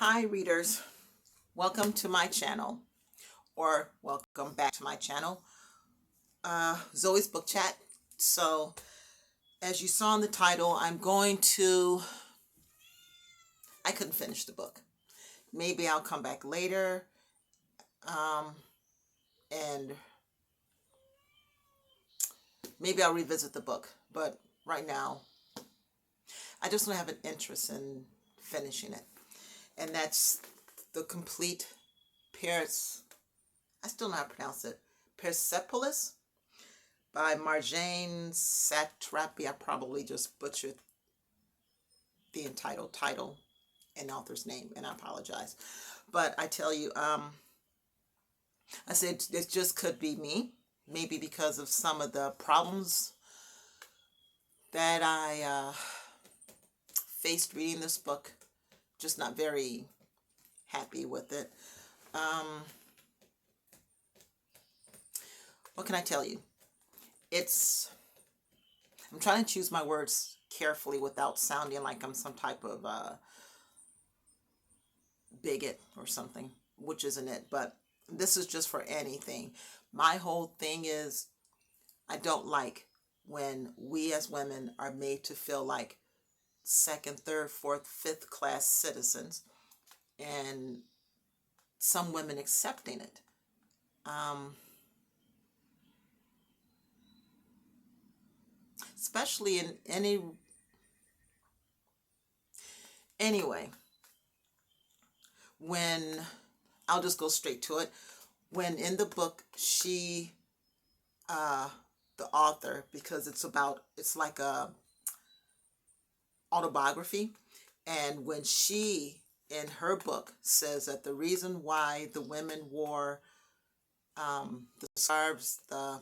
Hi readers, welcome to my channel, or welcome back to my channel, Zoe's Book Chat. So as you saw in the title, I couldn't finish the book. Maybe I'll come back later and maybe I'll revisit the book, but right now I just don't have an interest in finishing it. And that's The Complete I still know how to pronounce it, Persepolis by Marjane Satrapi. I probably just butchered the entitled title and author's name, and I apologize. But I tell you, I said it just could be me, maybe because of some of the problems that I faced reading this book. Just not very happy with it. What can I tell you? I'm trying to choose my words carefully without sounding like I'm some type of bigot or something, which isn't it, but this is just for anything. My whole thing is, I don't like when we as women are made to feel like second, third, fourth, fifth class citizens, and some women accepting it. Especially in anyway, when, I'll just go straight to it, when in the book the author, because it's like a autobiography, and when she in her book says that the reason why the women wore the scarves, I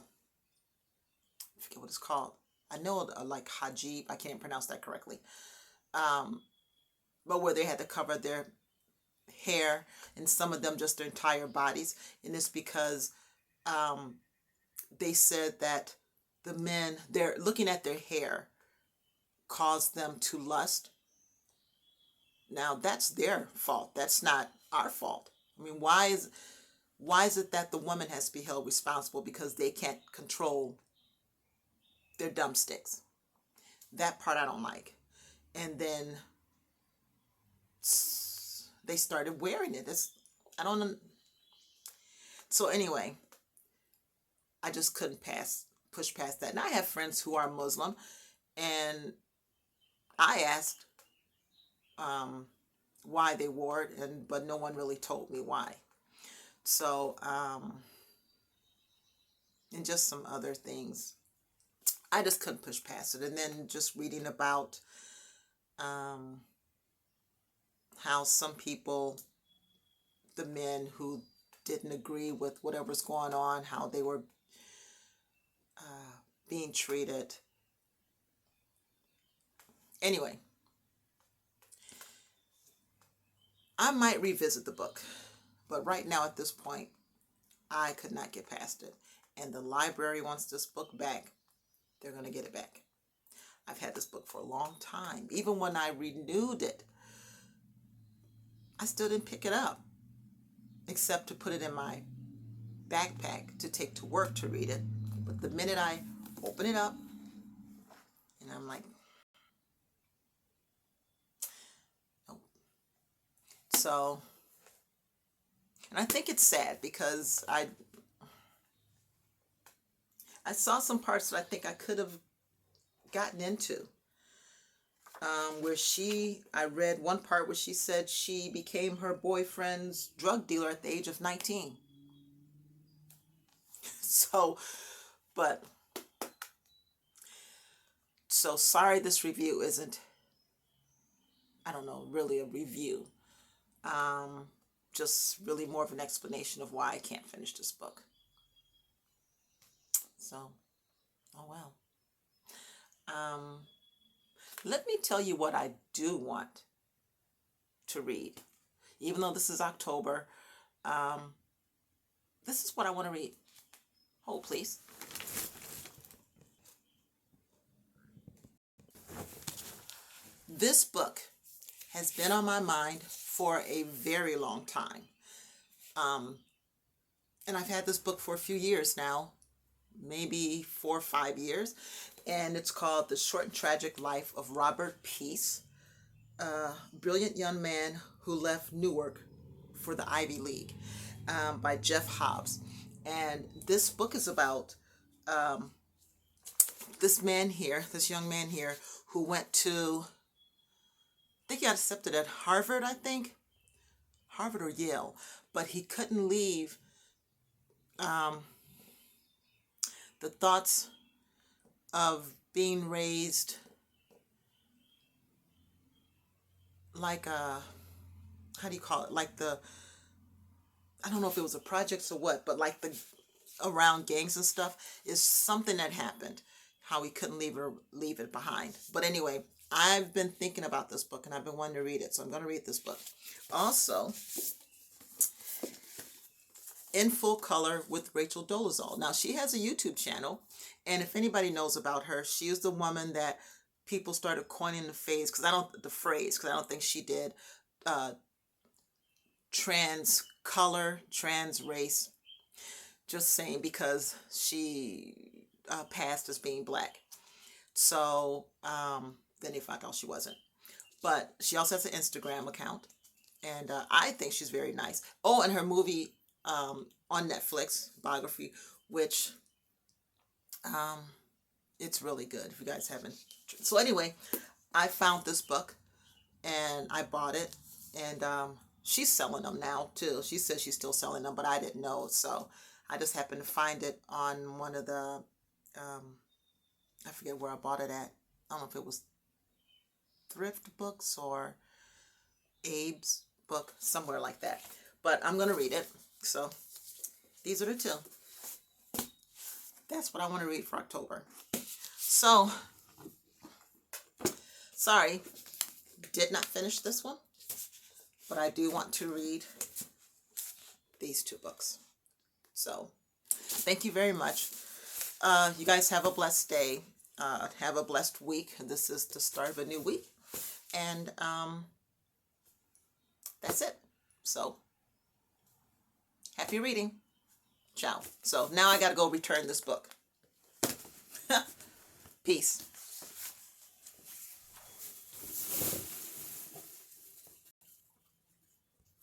forget what it's called, I know like hijab, I can't pronounce that correctly, but where they had to cover their hair, and some of them just their entire bodies, and it's because they said that the men, they're looking at their hair, caused them to lust. Now that's their fault. That's not our fault. I mean, why is it that the woman has to be held responsible because they can't control their dumb sticks? That part I don't like. And then they started wearing it. I don't know. So anyway, I just couldn't push past that. And I have friends who are Muslim, and I asked why they wore it, but no one really told me why. So and just some other things, I just couldn't push past it. And then just reading about how some people, the men who didn't agree with whatever's going on, how they were being treated. Anyway, I might revisit the book, but right now at this point, I could not get past it. And the library wants this book back. They're going to get it back. I've had this book for a long time. Even when I renewed it, I still didn't pick it up, except to put it in my backpack to take to work to read it. But the minute I open it up, and I'm like, nope. So, and I think it's sad because I saw some parts that I think I could have gotten into. Where I read one part where she said she became her boyfriend's drug dealer at the age of 19. So sorry this review isn't, I don't know, really a review. Just really more of an explanation of why I can't finish this book. So, oh well. Let me tell you what I do want to read. Even though this is October, this is what I want to read. Hold, please. This book has been on my mind for a very long time. And I've had this book for a few years now, maybe 4 or 5 years. And it's called The Short and Tragic Life of Robert Peace, a brilliant young man who left Newark for the Ivy League, by Jeff Hobbs. And this book is about this young man here, who went to, I think he got accepted at Harvard, Harvard or Yale, but he couldn't leave the thoughts of being raised like a, how do you call it? Like the, I don't know if it was a project or what, but like the, around gangs and stuff, is something that happened, how he couldn't leave it behind. But anyway, I've been thinking about this book and I've been wanting to read it, so I'm going to read this book. Also, In Full Color with Rachel Dolezal. Now, she has a YouTube channel, and if anybody knows about her, she is the woman that people started coining the phrase, because I don't think she did, trans color, trans race. Just saying, because she passed as being black. So then they found out she wasn't. But she also has an Instagram account, and I think she's very nice. Oh, and her movie on Netflix, biography, which it's really good if you guys haven't. So anyway, I found this book and I bought it, and she's selling them now too. She says she's still selling them, but I didn't know, so I just happened to find it on one of the I forget where I bought it at. I don't know if it was Thrift Books or Abe's book, somewhere like that. But I'm going to read it. So these are the two. That's what I want to read for October. So, sorry, did not finish this one, but I do want to read these 2 books. So, thank you very much. You guys have a blessed day. Have a blessed week. This is the start of a new week. And that's it. So, happy reading. Ciao. So, now I got to go return this book. Peace.